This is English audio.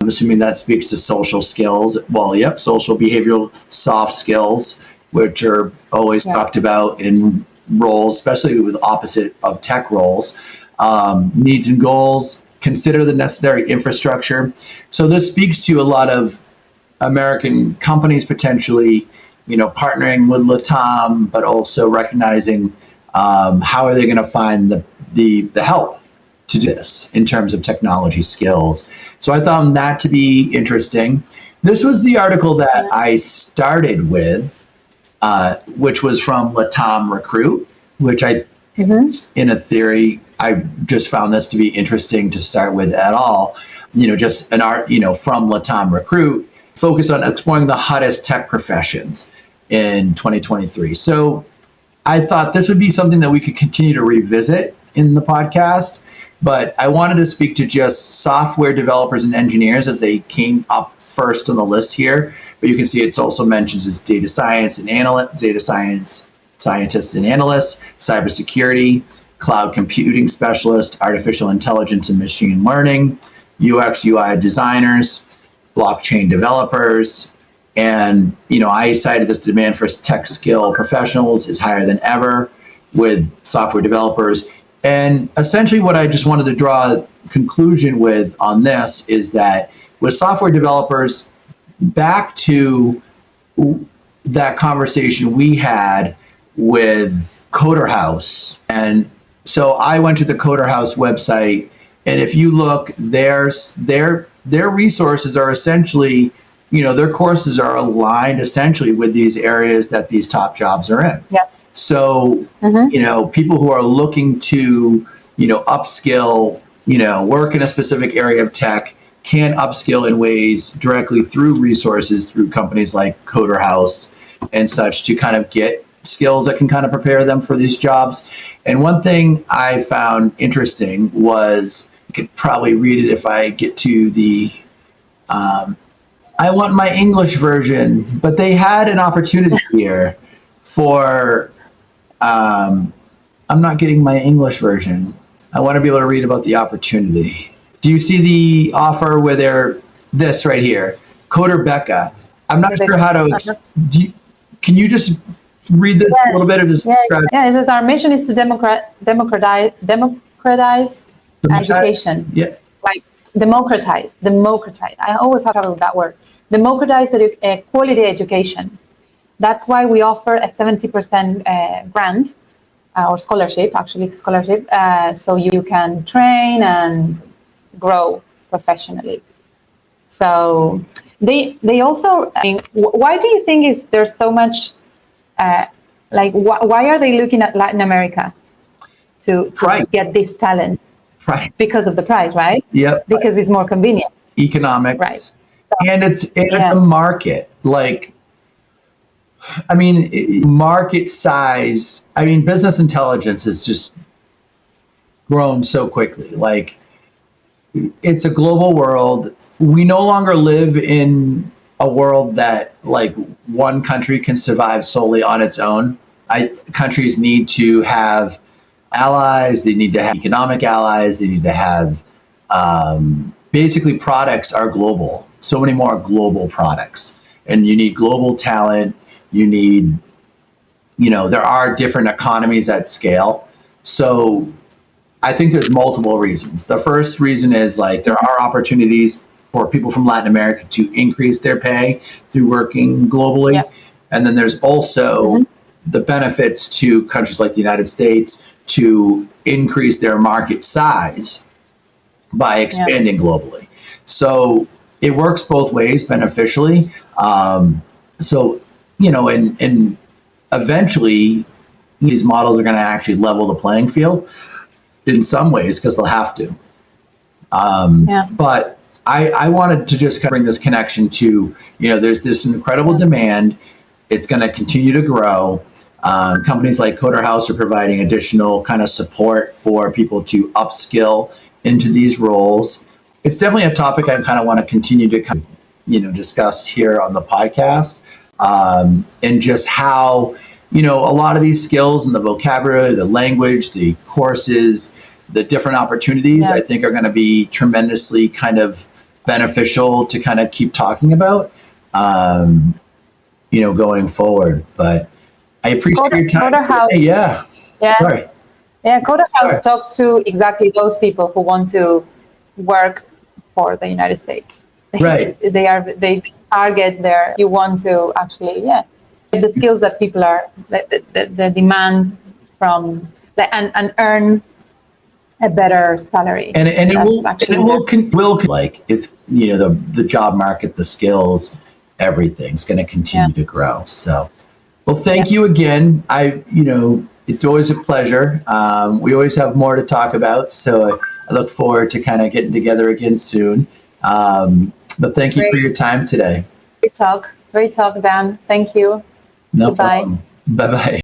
I'm assuming that speaks to social skills. Well, yep, social, behavioral, soft skills, which are always talked about in roles, especially with opposite of tech roles. Needs and goals, consider the necessary infrastructure. So this speaks to a lot of American companies potentially, partnering with Latam, but also recognizing how are they going to find the help to do this in terms of technology skills. So I found that to be interesting. This was the article that I started with, which was from Latam Recruit, which in a theory, I just found this to be interesting to start with at all. Just an art, from Latam Recruit, focused on exploring the hottest tech professions in 2023. So I thought this would be something that we could continue to revisit in the podcast, but I wanted to speak to just software developers and engineers as they came up first on the list here. But you can see it's also mentioned as data science and scientists and analysts, cybersecurity, cloud computing specialist, artificial intelligence and machine learning, UX, UI designers, blockchain developers. And, I cited this demand for tech skill professionals is higher than ever with software developers. And essentially what I just wanted to draw a conclusion with on this is that with software developers, back to that conversation we had with Coder House. And so I went to the Coder House website, and if you look, their resources are essentially, their courses are aligned essentially with these areas that these top jobs are in. Yeah. So, people who are looking to, upskill, work in a specific area of tech can upskill in ways directly through resources, through companies like Coder House and such, to kind of get skills that can kind of prepare them for these jobs. And one thing I found interesting was, I could probably read it if I get to the, I want my English version, but they had an opportunity here for, I'm not getting my English version. I want to be able to read about the opportunity. Do you see the offer where they're this right here? Coder Becca. I'm not sure how to, can you just read this a little bit or just describe? It says our mission is to democratize education. Yeah. Like democratize. I always have trouble with that word. Democratize quality education. That's why we offer a 70% grant or scholarship, so you can train and grow professionally. So they also, why do you think there's so much, why are they looking at Latin America to get this talent? Price. Because of the price, right? Yep. Because it's more convenient. Economics. Right. So, and it's a market. Market size. Business intelligence has just grown so quickly. It's a global world. We no longer live in a world that one country can survive solely on its own. Countries need to have allies. They need to have economic allies. They need to have, basically products are global. So many more global products, and you need global talent. You need, there are different economies at scale. So I think there's multiple reasons. The first reason is there are opportunities for people from Latin America to increase their pay through working globally. Yep. And then there's also the benefits to countries like the United States to increase their market size by expanding globally. So it works both ways beneficially. And eventually these models are going to actually level the playing field in some ways because they'll have to. But I wanted to just bring this connection to, there's this incredible demand. It's going to continue to grow. Companies like Coder House are providing additional kind of support for people to upskill into these roles. It's definitely a topic I kind of want to continue to discuss here on the podcast, and just how, a lot of these skills and the vocabulary, the language, the courses, the different opportunities, I think are going to be tremendously kind of beneficial to kind of keep talking about, going forward. But I appreciate your time. Yeah. Yeah. Sorry. Yeah, Coder Sorry. House talks to exactly those people who want to work for the United States. Right. They target their, you want to actually, the skills that people are, the demand from, and earn a better salary. And it will like it's, the job market, the skills, everything's going to continue to grow. So, well, thank you again. It's always a pleasure. We always have more to talk about. So I look forward to kind of getting together again soon. But thank you for your time today. Great talk, Dan. Thank you. No Goodbye. problem. Bye-bye.